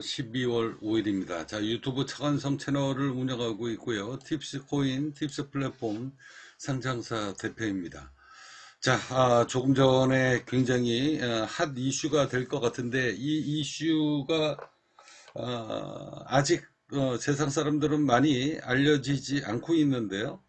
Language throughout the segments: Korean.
12월 5일입니다. 자, 유튜브 차관성 채널을 운영하고 있고요. 팁스 코인, 팁스 플랫폼 상장사 대표입니다. 자, 조금 전에 굉장히 핫 이슈가 될 것 같은데 이 이슈가 아직 세상 사람들은 많이 알려지지 않고 있는데요.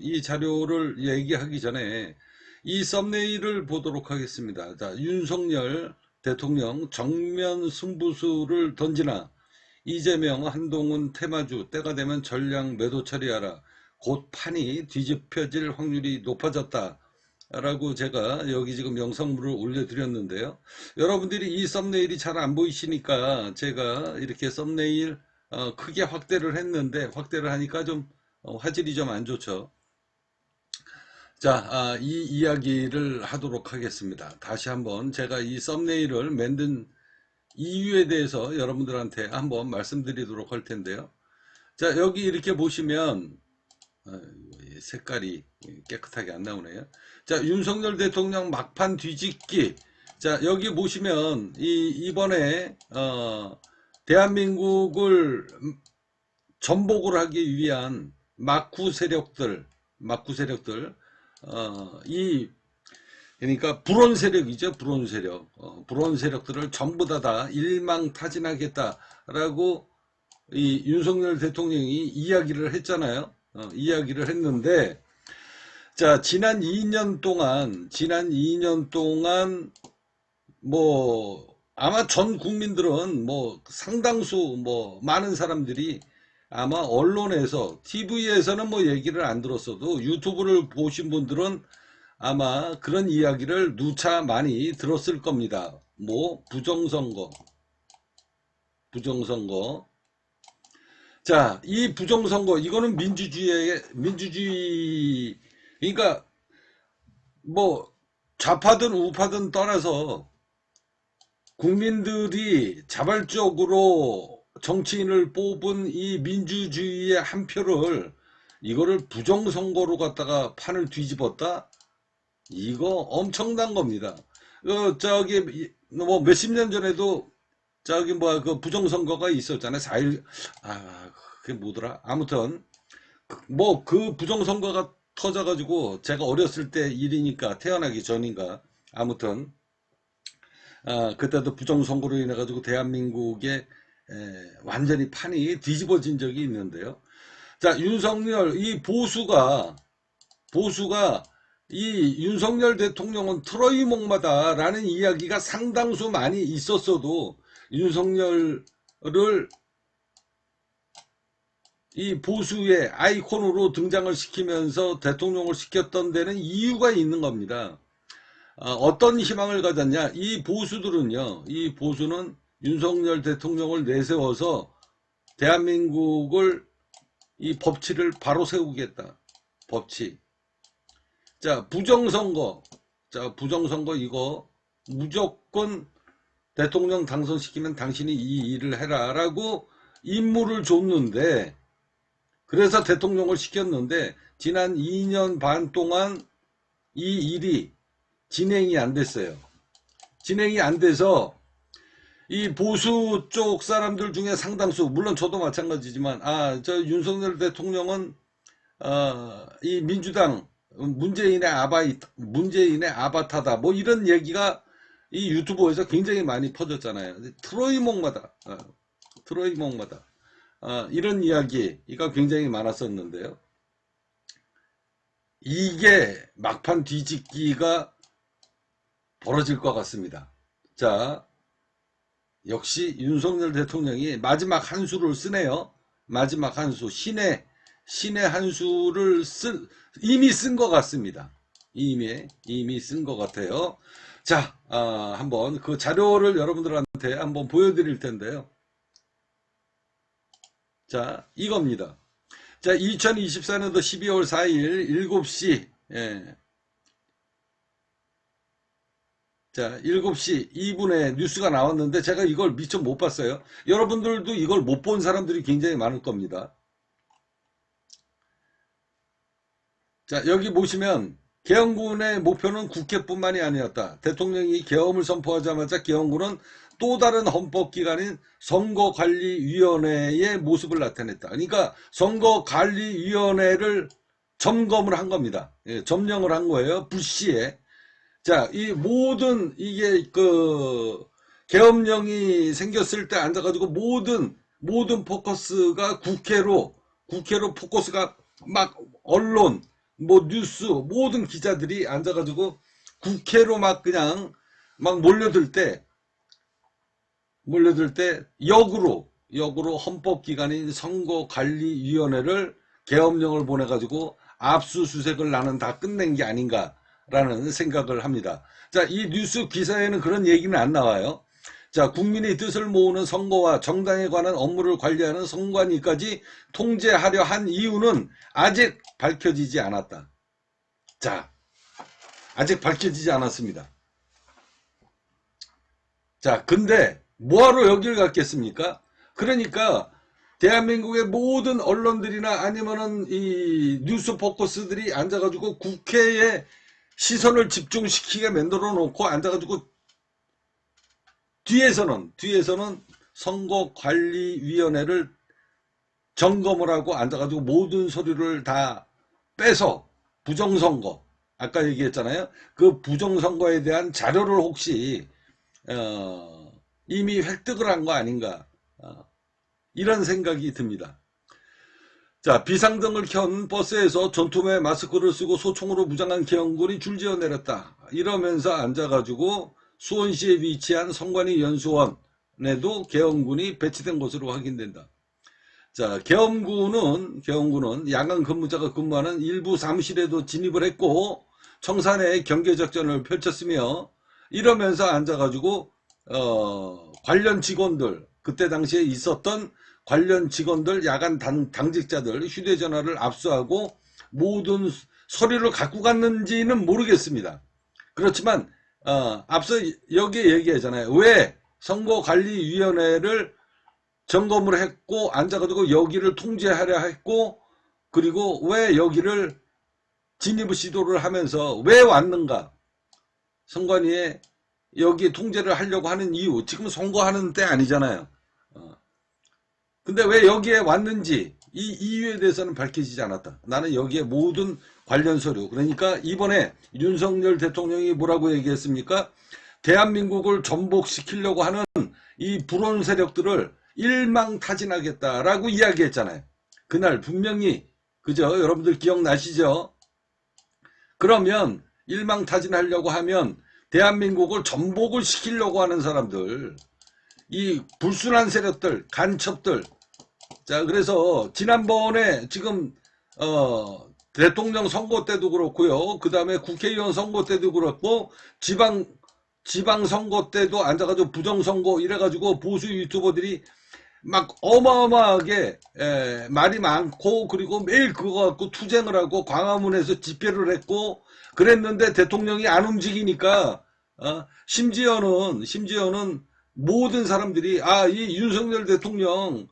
이 자료를 얘기하기 전에 이 썸네일을 보도록 하겠습니다. 자, 윤석열 대통령 정면 승부수를 던지나 이재명, 한동훈, 테마주 때가 되면 전량 매도 처리하라. 곧 판이 뒤집혀질 확률이 높아졌다. 라고 제가 여기 지금 영상물을 올려드렸는데요. 여러분들이 이 썸네일이 잘 안 보이시니까 제가 이렇게 썸네일 크게 확대를 했는데 확대를 하니까 좀 화질이 좀 안 좋죠. 자, 이 이야기를 하도록 하겠습니다. 다시 한번 제가 이 썸네일을 만든 이유에 대해서 여러분들한테 한번 말씀드리도록 할 텐데요. 자, 여기 이렇게 보시면 색깔이 깨끗하게 안 나오네요. 자, 윤석열 대통령 막판 뒤집기. 자, 여기 보시면 이번에 대한민국을 전복을 하기 위한 막구 세력들, 그러니까 불온 세력이죠. 불온 세력. 불온 세력들을 전부 다 일망타진하겠다라고 이 윤석열 대통령이 이야기를 했잖아요. 이야기를 했는데, 자, 지난 2년 동안, 아마 전 국민들은 상당수, 많은 사람들이 아마 언론에서, TV에서는 얘기를 안 들었어도 유튜브를 보신 분들은 아마 그런 이야기를 누차 많이 들었을 겁니다. 부정선거. 자, 이 부정선거, 이거는 그러니까 좌파든 우파든 떠나서 국민들이 자발적으로 정치인을 뽑은 이 민주주의의 한 표를 이거를 부정선거로 갖다가 판을 뒤집었다? 이거 엄청난 겁니다. 몇십 년 전에도 그 부정선거가 있었잖아요. 4일, 그게 뭐더라? 아무튼, 그 부정선거가 터져가지고, 제가 어렸을 때 일이니까, 태어나기 전인가. 아무튼, 그때도 부정선거로 인해가지고 대한민국에 완전히 판이 뒤집어진 적이 있는데요. 자, 윤석열, 이 보수가 이 윤석열 대통령은 트로이 목마다라는 이야기가 상당수 많이 있었어도 윤석열을 이 보수의 아이콘으로 등장을 시키면서 대통령을 시켰던 데는 이유가 있는 겁니다. 어떤 희망을 가졌냐? 이 보수는 윤석열 대통령을 내세워서 대한민국을 이 법치를 바로 세우겠다. 법치. 자, 부정선거 이거 무조건 대통령 당선시키면 당신이 이 일을 해라 라고 임무를 줬는데, 그래서 대통령을 시켰는데 지난 2년 반 동안 이 일이 진행이 안 됐어요. 진행이 안 돼서 이 보수 쪽 사람들 중에 상당수, 물론 저도 마찬가지지만 저 윤석열 대통령은 이 민주당 문재인의 아바타다 이런 얘기가 이 유튜브에서 굉장히 많이 퍼졌잖아요. 트로이목마다 이런 이야기가 굉장히 많았었는데요. 이게 막판 뒤집기가 벌어질 것 같습니다. 자, 역시 윤석열 대통령이 마지막 한 수를 쓰네요. 마지막 한 수, 신의 한 수를 이미 쓴 것 같습니다. 이미 쓴 것 같아요. 자, 한번 그 자료를 여러분들한테 한번 보여드릴 텐데요. 자, 이겁니다. 자, 2024년도 12월 4일 7시, 자, 7시 2분에 뉴스가 나왔는데 제가 이걸 미처 못 봤어요. 여러분들도 이걸 못 본 사람들이 굉장히 많을 겁니다. 자, 여기 보시면 계엄군의 목표는 국회뿐만이 아니었다. 대통령이 계엄을 선포하자마자 계엄군은 또 다른 헌법기관인 선거관리위원회의 모습을 나타냈다. 그러니까 선거관리위원회를 점검을 한 겁니다. 예, 점령을 한 거예요. 불시에. 자, 이 모든 이게 계엄령이 생겼을 때 앉아가지고 모든 포커스가 국회로 포커스가 막 언론 뭐 뉴스 모든 기자들이 앉아가지고 국회로 막 그냥 막 몰려들 때 역으로 헌법기관인 선거관리위원회를 계엄령을 보내가지고 압수수색을 나는 다 끝낸 게 아닌가라는 생각을 합니다. 자, 이 뉴스 기사에는 그런 얘기는 안 나와요. 자, 국민의 뜻을 모으는 선거와 정당에 관한 업무를 관리하는 선관위까지 통제하려 한 이유는 아직 밝혀지지 않았다. 자, 아직 밝혀지지 않았습니다. 자, 근데 뭐하러 여길 갔겠습니까? 그러니까 대한민국의 모든 언론들이나 아니면은 이 뉴스 포커스들이 앉아가지고 국회에 시선을 집중시키게 만들어 놓고 앉아가지고 뒤에서는 선거관리위원회를 점검을 하고 앉아가지고 모든 서류를 다 빼서 부정선거, 아까 얘기했잖아요. 그 부정선거에 대한 자료를 혹시 이미 획득을 한 거 아닌가, 이런 생각이 듭니다. 자, 비상등을 켠 버스에서 전투매 마스크를 쓰고 소총으로 무장한 계엄군이 줄지어 내렸다. 이러면서 앉아가지고 수원시에 위치한 선관위 연수원에도 계엄군이 배치된 것으로 확인된다. 자, 계엄군은 야간 근무자가 근무하는 일부 사무실에도 진입을 했고 청산에 경계작전을 펼쳤으며, 이러면서 앉아가지고 관련 직원들, 그때 당시에 있었던 관련 직원들, 야간 당직자들 휴대전화를 압수하고 모든 서류를 갖고 갔는지는 모르겠습니다. 그렇지만 앞서 여기에 얘기하잖아요. 왜 선거관리위원회를 점검을 했고 앉아가지고 여기를 통제하려 했고, 그리고 왜 여기를 진입을 시도를 하면서 왜 왔는가, 선관위에 여기 통제를 하려고 하는 이유, 지금 선거하는 때 아니잖아요. 근데 왜 여기에 왔는지 이 이유에 대해서는 밝혀지지 않았다. 나는 여기에 모든 관련 서류, 그러니까 이번에 윤석열 대통령이 뭐라고 얘기했습니까? 대한민국을 전복시키려고 하는 이 불온 세력들을 일망타진하겠다라고 이야기했잖아요. 그날 분명히, 그죠? 여러분들 기억나시죠? 그러면 일망타진하려고 하면 대한민국을 전복을 시키려고 하는 사람들, 이 불순한 세력들, 간첩들. 자, 그래서 지난번에 지금 대통령 선거 때도 그렇고요, 그 다음에 국회의원 선거 때도 그렇고, 지방 선거 때도 앉아가지고 부정선거 이래가지고 보수 유튜버들이 막 어마어마하게 말이 많고, 그리고 매일 그거 갖고 투쟁을 하고 광화문에서 집회를 했고 그랬는데 대통령이 안 움직이니까 심지어는 모든 사람들이 이 윤석열 대통령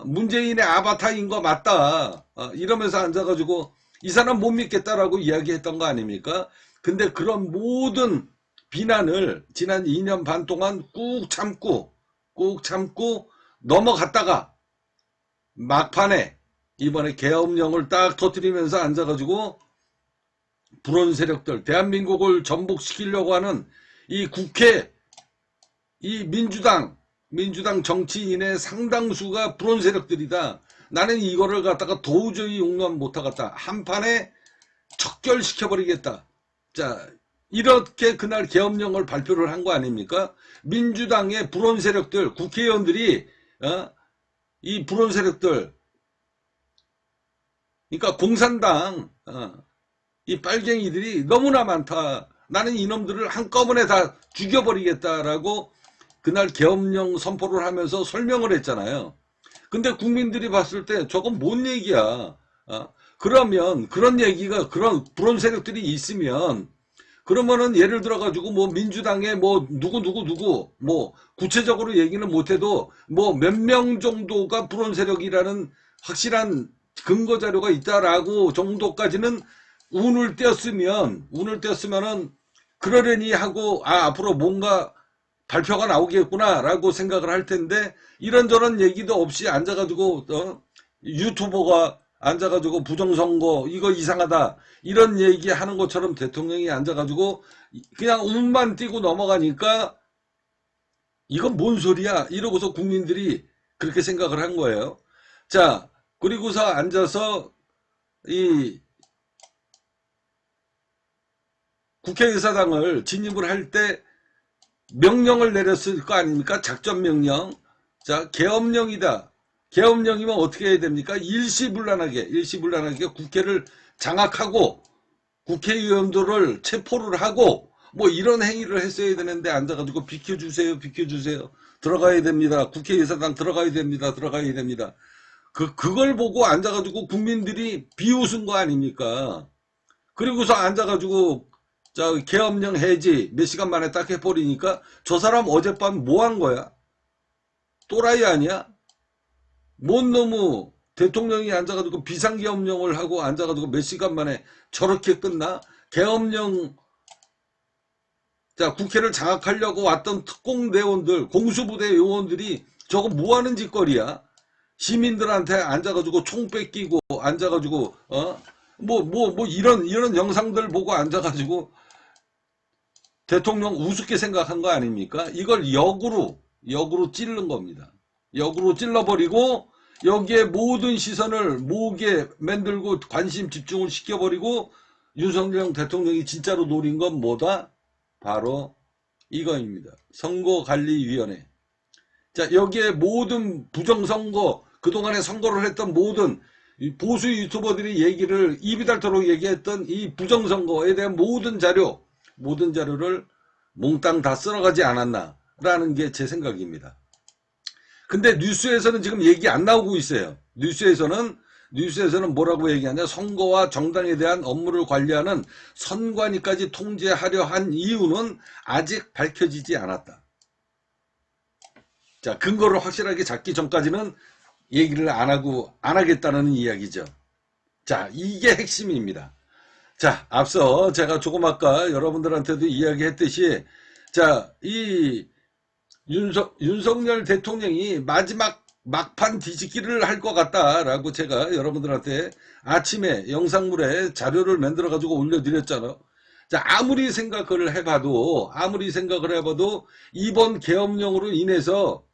문재인의 아바타인 거 맞다, 이러면서 앉아가지고 이 사람 못 믿겠다라고 이야기했던 거 아닙니까? 근데 그런 모든 비난을 지난 2년 반 동안 꾹 참고 넘어갔다가 막판에 이번에 계엄령을 딱 터뜨리면서 앉아가지고 불온 세력들, 대한민국을 전복시키려고 하는 이 국회, 이 민주당 정치인의 상당수가 불온 세력들이다. 나는 이거를 갖다가 도저히 용납 못하겠다. 한판에 척결시켜버리겠다. 자, 이렇게 그날 계엄령을 발표를 한 거 아닙니까? 민주당의 불온 세력들, 국회의원들이 이 불온 세력들, 그러니까 공산당 이 빨갱이들이 너무나 많다. 나는 이놈들을 한꺼번에 다 죽여버리겠다라고 그날 계엄령 선포를 하면서 설명을 했잖아요. 근데 국민들이 봤을 때 저건 뭔 얘기야. 그러면 그런 얘기가, 그런 불온 세력들이 있으면, 그러면은 예를 들어 가지고 뭐 민주당에 뭐 누구 뭐 구체적으로 얘기는 못해도 뭐 몇 명 정도가 불온 세력이라는 확실한 근거 자료가 있다라고 정도까지는 운을 띄었으면은 그러려니 하고, 앞으로 뭔가 발표가 나오겠구나 라고 생각을 할 텐데, 이런저런 얘기도 없이 앉아가지고 유튜버가 앉아가지고 부정선거 이거 이상하다 이런 얘기하는 것처럼 대통령이 앉아가지고 그냥 운만 띄고 넘어가니까 이건 뭔 소리야 이러고서 국민들이 그렇게 생각을 한 거예요. 자, 그리고서 앉아서 이 국회의사당을 진입을 할 때 명령을 내렸을 거 아닙니까? 작전명령. 자, 계엄령이다. 계엄령이면 어떻게 해야 됩니까? 일시불란하게 국회를 장악하고 국회의원들을 체포를 하고 뭐 이런 행위를 했어야 되는데 앉아가지고 비켜주세요. 들어가야 됩니다. 국회의사당 들어가야 됩니다. 그걸 보고 앉아가지고 국민들이 비웃은 거 아닙니까? 그리고서 앉아가지고 계엄령 해지 몇 시간 만에 딱 해버리니까 저 사람 어젯밤 뭐 한 거야? 또라이 아니야? 뭔 놈의 대통령이 앉아가지고 비상계엄령을 하고 앉아가지고 몇 시간 만에 저렇게 끝나? 계엄령, 국회를 장악하려고 왔던 특공대원들, 공수부대 요원들이 저거 뭐 하는 짓거리야? 시민들한테 앉아가지고 총 뺏기고 앉아가지고 이런 영상들 보고 앉아가지고 대통령 우습게 생각한 거 아닙니까? 이걸 역으로 찌른 겁니다. 역으로 찔러버리고 여기에 모든 시선을 목에 만들고 관심 집중을 시켜버리고 윤석열 대통령이 진짜로 노린 건 뭐다? 바로 이거입니다. 선거관리위원회. 자, 여기에 모든 부정선거, 그동안에 선거를 했던 모든 보수 유튜버들이 입이 닳도록 얘기했던 이 부정선거에 대한 모든 자료를 몽땅 다 쓸어가지 않았나라는 게 제 생각입니다. 근데 뉴스에서는 지금 얘기 안 나오고 있어요. 뉴스에서는 뭐라고 얘기하냐? 선거와 정당에 대한 업무를 관리하는 선관위까지 통제하려 한 이유는 아직 밝혀지지 않았다. 자, 근거를 확실하게 잡기 전까지는 얘기를 안 하겠다는 이야기죠. 자, 이게 핵심입니다. 자, 앞서 제가 조금 아까 여러분들한테도 이야기했듯이, 자, 이 윤석열 대통령이 마지막 막판 뒤집기를 할 것 같다라고 제가 여러분들한테 아침에 영상물에 자료를 만들어 가지고 올려드렸잖아요. 자, 아무리 생각을 해봐도 이번 계엄령으로 인해서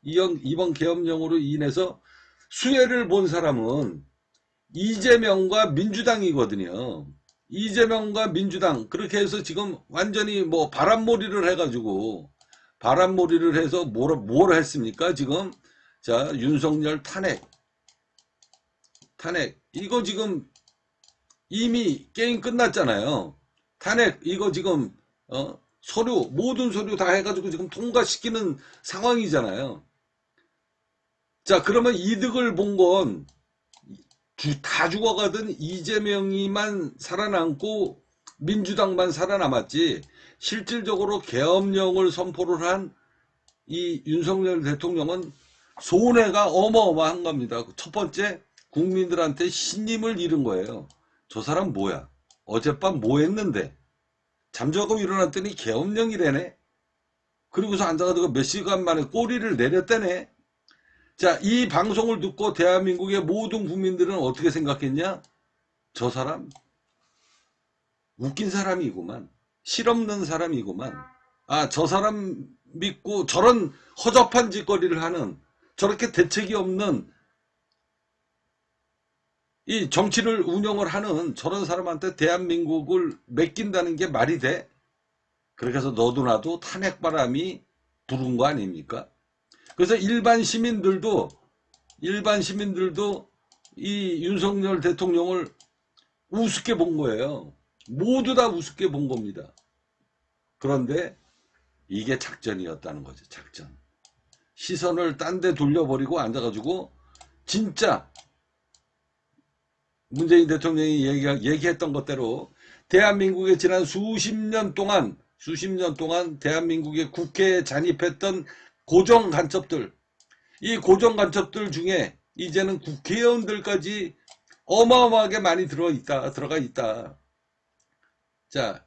수혜를 본 사람은 이재명과 민주당이거든요. 이재명과 민주당 그렇게 해서 지금 완전히 뭐 바람몰이를 해서 뭘 했습니까? 지금 자, 윤석열 탄핵 이거 지금 이미 게임 끝났잖아요. 탄핵 이거 지금 모든 서류 다 해가지고 지금 통과시키는 상황이잖아요. 자, 그러면 이득을 본 건 다 죽어가던 이재명이만 살아남고 민주당만 살아남았지, 실질적으로 계엄령을 선포를 한 이 윤석열 대통령은 손해가 어마어마한 겁니다. 첫 번째, 국민들한테 신임을 잃은 거예요. 저 사람 뭐야? 어젯밤 뭐 했는데? 잠자고 일어났더니 계엄령이래네? 그리고서 앉아가지고 몇 시간 만에 꼬리를 내렸다네? 자, 이 방송을 듣고 대한민국의 모든 국민들은 어떻게 생각했냐? 저 사람 웃긴 사람이구만. 실없는 사람이구만. 저 사람 믿고 저런 허접한 짓거리를 하는, 저렇게 대책이 없는 이 정치를 운영을 하는 저런 사람한테 대한민국을 맡긴다는 게 말이 돼? 그렇게 해서 너도 나도 탄핵바람이 부른 거 아닙니까? 그래서 일반 시민들도 이 윤석열 대통령을 우습게 본 거예요. 모두 다 우습게 본 겁니다. 그런데 이게 작전이었다는 거죠. 작전. 시선을 딴 데 돌려버리고 앉아가지고 진짜 문재인 대통령이 얘기했던 것대로 대한민국에 지난 수십 년 동안 대한민국의 국회에 잔입했던 고정 간첩들, 이 고정 간첩들 중에 이제는 국회의원들까지 어마어마하게 많이 들어가 있다. 자,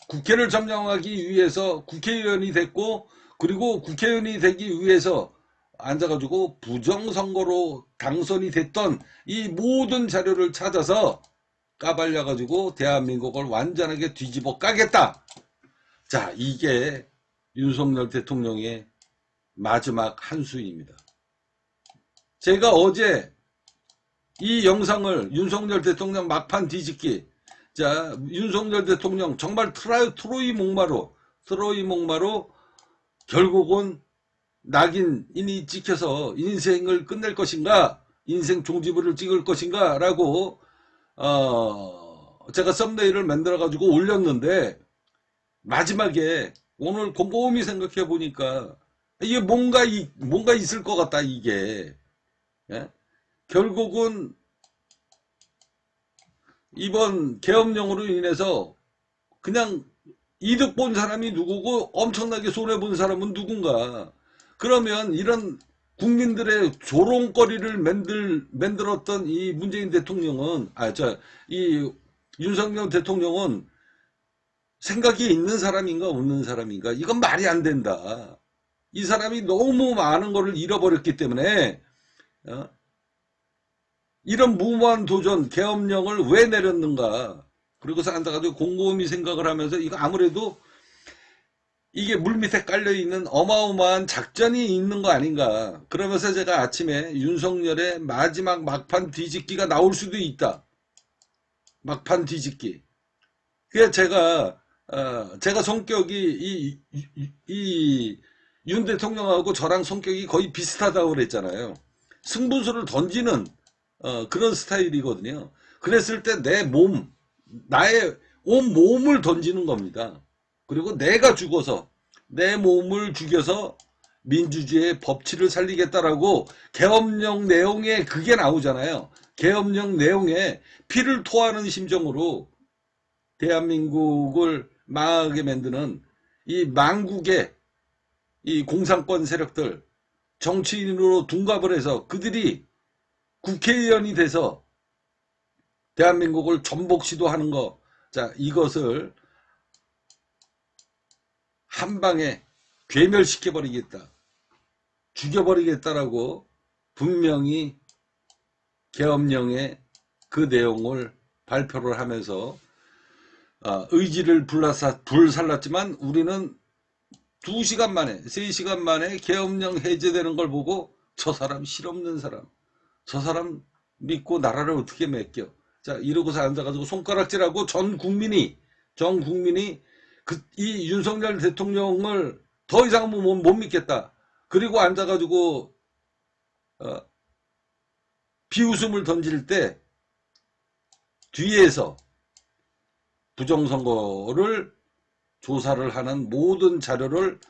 국회를 점령하기 위해서 국회의원이 됐고, 그리고 국회의원이 되기 위해서 앉아가지고 부정선거로 당선이 됐던 이 모든 자료를 찾아서 까발려가지고 대한민국을 완전하게 뒤집어 까겠다. 자, 이게 윤석열 대통령의 마지막 한 수입니다. 제가 어제 이 영상을 윤석열 대통령 막판 뒤집기, 자, 윤석열 대통령 정말 트로이 목마로 결국은 낙인이 찍혀서 인생을 끝낼 것인가, 인생 종지부를 찍을 것인가 라고 제가 썸네일을 만들어 가지고 올렸는데, 마지막에 오늘 곰곰이 생각해 보니까 이게 뭔가 있을 것 같다. 이게, 예? 결국은 이번 계엄령으로 인해서 그냥 이득 본 사람이 누구고 엄청나게 손해본 사람은 누군가. 그러면 이런 국민들의 조롱거리를 만들었던 이 문재인 대통령은, 이 윤석열 대통령은 생각이 있는 사람인가 없는 사람인가? 이건 말이 안 된다. 이 사람이 너무 많은 거를 잃어버렸기 때문에 이런 무모한 도전, 계엄령을 왜 내렸는가? 그리고서 앉아가지고 곰곰이 생각을 하면서 이거 아무래도 이게 물밑에 깔려있는 어마어마한 작전이 있는 거 아닌가. 그러면서 제가 아침에 윤석열의 마지막 막판 뒤집기가 나올 수도 있다. 막판 뒤집기. 그래서 제가 성격이 이 윤 대통령하고 저랑 성격이 거의 비슷하다고 그랬잖아요. 승부수를 던지는 그런 스타일이거든요. 그랬을 때 나의 온 몸을 던지는 겁니다. 그리고 내가 죽어서, 내 몸을 죽여서 민주주의의 법치를 살리겠다라고 계엄령 내용에 그게 나오잖아요. 계엄령 내용에 피를 토하는 심정으로 대한민국을 망하게 만드는 이 망국의 이 공산권 세력들, 정치인으로 둔갑을 해서 그들이 국회의원이 돼서 대한민국을 전복 시도하는 거, 자, 이것을 한 방에 괴멸시켜버리겠다, 죽여버리겠다라고 분명히 계엄령의 그 내용을 발표를 하면서 의지를 불살랐지만 우리는 2시간 만에, 3시간 만에 계엄령 해제되는 걸 보고 저 사람 실없는 사람, 저 사람 믿고 나라를 어떻게 맡겨. 자, 이러고서 앉아가지고 손가락질하고 전 국민이 이 윤석열 대통령을 더 이상 못 믿겠다. 그리고 앉아가지고 비웃음을 던질 때 뒤에서 부정선거를 조사를 하는 모든 자료를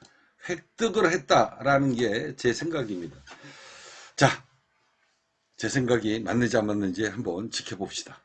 획득을 했다라는 게 제 생각입니다. 자, 제 생각이 맞는지 안 맞는지 한번 지켜봅시다.